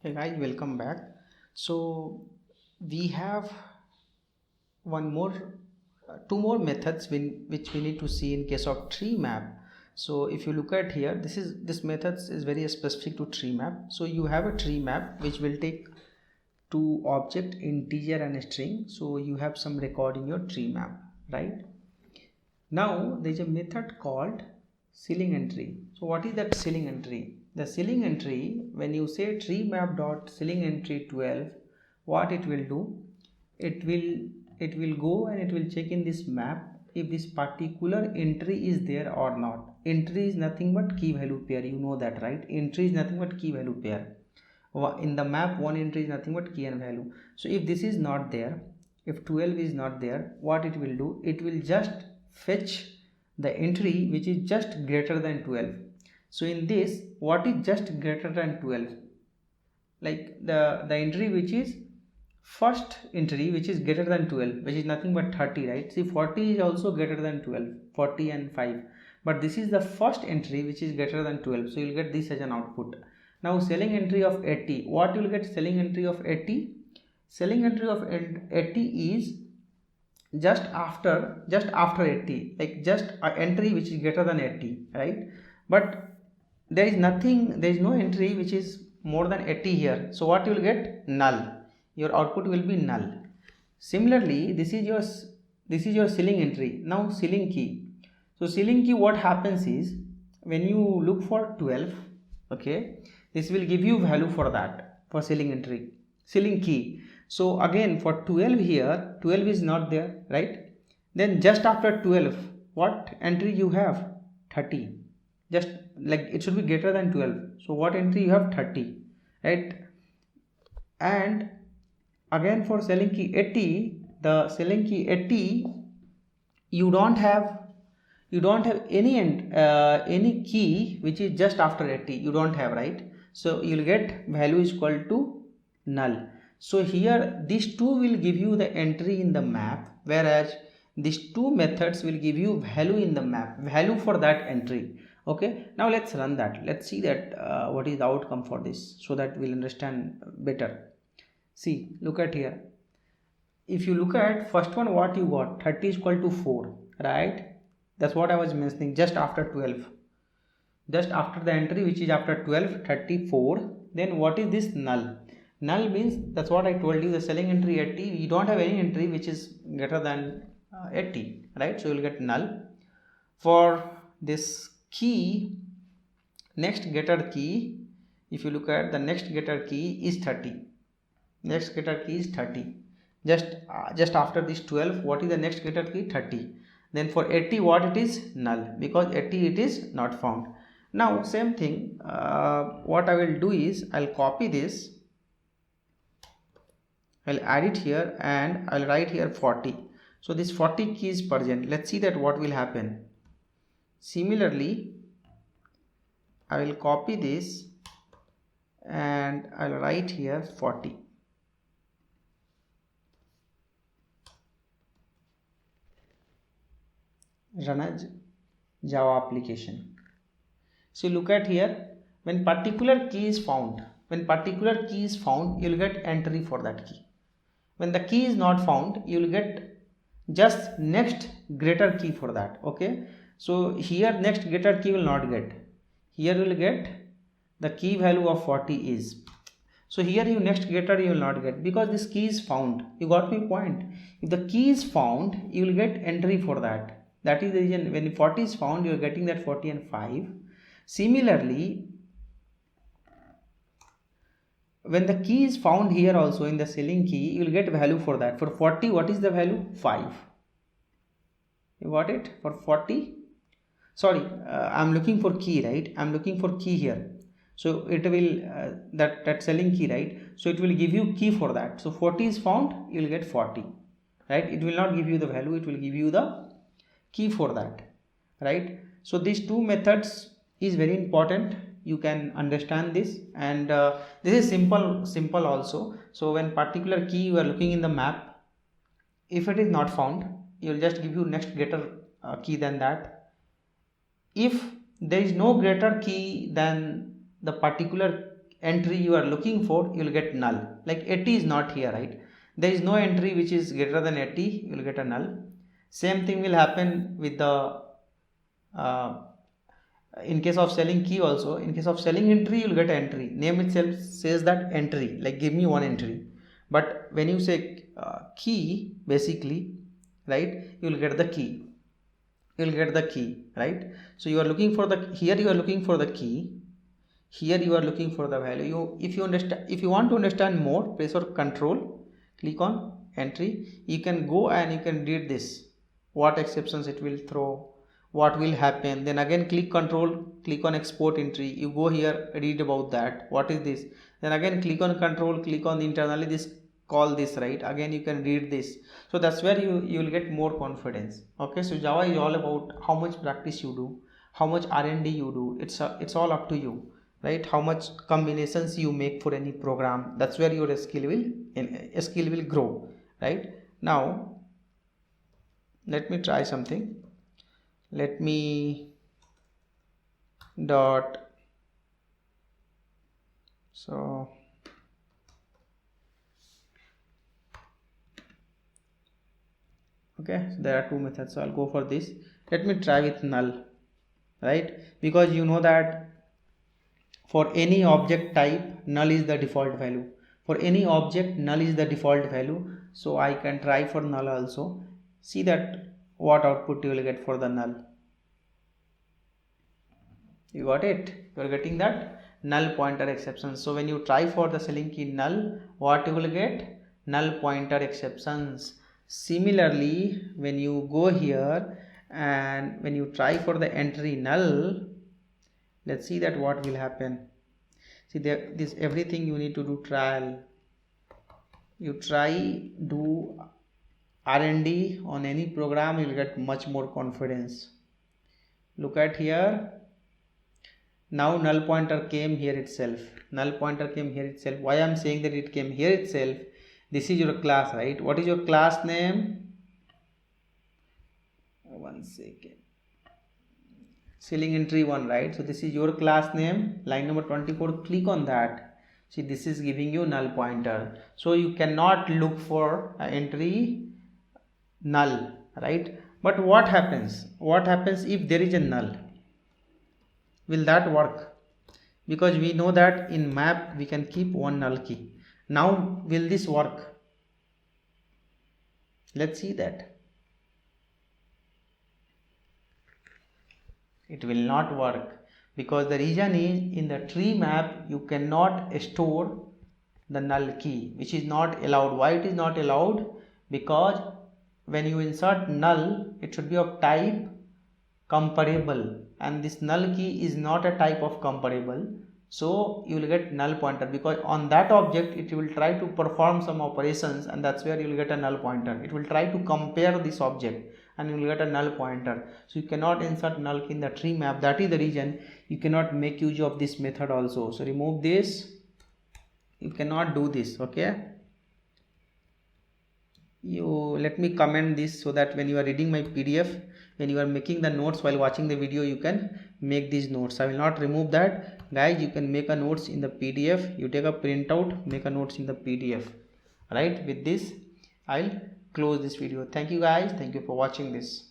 Hey guys, welcome back. So we have one more, two more methods which we need to see in case of tree map. So if you look at here, this method is very specific to tree map. So you have a tree map which will take two object, integer and string. So you have some record in your tree map, right? Now there is a method called ceiling entry. So what is that ceiling entry? The ceiling entry, when you say tree map dot ceiling entry 12, what it will do? It will it will go and it will check in this map if this particular entry is there or not. Entry is nothing but key value pair. You know that, right? Entry is nothing but key value pair. In the map, one entry is nothing but key and value. So if this is not there, if 12 is not there, what it will do? It will just fetch the entry which is just greater than 12. So in this, what is just greater than 12? Like the entry which is first entry which is greater than 12, which is nothing but 30, right? See, 40 is also greater than 12, 40 and 5, but this is the first entry which is greater than 12, so you'll get this as an output. Now selling entry of 80, what you'll get? Selling entry of 80, selling entry of 80 is just after 80, like just an entry which is greater than 80, right? But there is no entry which is more than 80 here, so what you will get? Null. Your output will be null. Similarly, this is your ceiling entry. Now ceiling key. So ceiling key, what happens is when you look for 12, okay, this will give you value for that, for ceiling entry, ceiling key. So again for 12 here, 12 is not there, right? Then just after 12, what entry you have? 30. Just like it should be greater than 12. So what entry you have? 30, right? And again for selling key 80, the selling key 80, you don't have any key which is just after 80, you don't have, right? So you'll get value is equal to null. So here these two will give you the entry in the map, whereas these two methods will give you value in the map, value for that entry. Okay, now let's run that. Let's see that what is the outcome for this, so that we'll understand better. See, look at here. If you look at first one, what you got? 30 is equal to 4, right? That's what I was mentioning, just after 12, just after the entry which is after 12, 34. Then what is this? Null. Null means, that's what I told you, the selling entry 80, you don't have any entry which is greater than 80, right? So you will get null. For this key, next getter key, if you look at the next getter key is 30, next getter key is 30, just after this 12, what is the next getter key? 30. Then for 80, what it is? Null, because 80 it is not found. Now same thing, what I will do is I'll copy this, I'll add it here, and I'll write here 40. So this 40 key is present. Let's see that what will happen. Similarly, I will copy this and I'll write here 40. Run as Java application. So look at here, when particular key is found, you'll get entry for that key. When the key is not found, you'll get just next greater key for that. Okay, so here next greater key will not get, here you will get the key value of 40 is. So here you next greater you will not get, because this key is found. You got my point? If the key is found, you will get entry for that. That is the reason when 40 is found, you are getting that 40 and 5. Similarly, when the key is found here also in the ceiling key, you will get value for that. For 40, what is the value? 5. You got it? For 40, sorry, I'm looking for key, right? I'm looking for key here. So it will that selling key, right? So it will give you key for that. So 40 is found, you will get 40, right? It will not give you the value, it will give you the key for that, right? So these two methods is very important. You can understand this, and this is simple also. So when particular key you are looking in the map, if it is not found, you will just give you next greater key than that. If there is no greater key than the particular entry you are looking for, you will get null. Like 80 is not here, right? There is no entry which is greater than 80, you will get a null. Same thing will happen with the in case of selling key also. In case of selling entry, you will get entry. Name itself says that entry, like give me one entry. But when you say key, basically, right, you will get the key. You will get the key, right? So you are looking for the, here you are looking for the key, here you are looking for the value. If you understand, if you want to understand more, press or control, click on entry. You can go and you can read this, what exceptions it will throw, what will happen. Then again click control, click on export entry, you go here, read about that, what is this. Then again click on control, click on internally this, call this, right? Again you can read this. So that's where you will get more confidence. Okay, so Java is all about how much practice you do, how much R&D you do. It's all up to you, right? How much combinations you make for any program. That's where your skill will grow, right? Now let me try something. Let me dot, so okay, so there are two methods, so I'll go for this. Let me try with null, right? Because you know that for any object type, null is the default value. For any object, null is the default value. So I can try for null also. See that what output you will get for the null. You got it? You are getting that null pointer exceptions. So when you try for the selling key null, what you will get? Null pointer exceptions. Similarly, when you go here and when you try for the entry null, let's see that what will happen. See there, this everything you need to do trial. You try, do R&D on any program, you will get much more confidence. Look at here. Now null pointer came here itself. Null pointer came here itself. Why I am saying that it came here itself? This is your class, right? What is your class name? One second. Selling entry 1, right? So this is your class name, line number 24. Click on that. See, this is giving you null pointer. So you cannot look for entry null, right? But what happens? What happens if there is a null? Will that work? Because we know that in map we can keep one null key. Now will this work? Let's see that. It will not work, because the reason is in the tree map you cannot store the null key, which is not allowed. Why it is not allowed? Because when you insert null, it should be of type comparable, and this null key is not a type of comparable. So you will get null pointer, because on that object it will try to perform some operations, and that's where you will get a null pointer. It will try to compare this object and you will get a null pointer. So you cannot insert null key in the tree map. That is the reason you cannot make use of this method also. So remove this. You cannot do this. Okay, you let me comment this so that when you are reading my PDF, when you are making the notes while watching the video, you can make these notes. I will not remove that, guys. You can make a notes in the PDF. You take a printout, make a notes in the PDF. Right, with this I'll close this video. Thank you guys, thank you for watching this.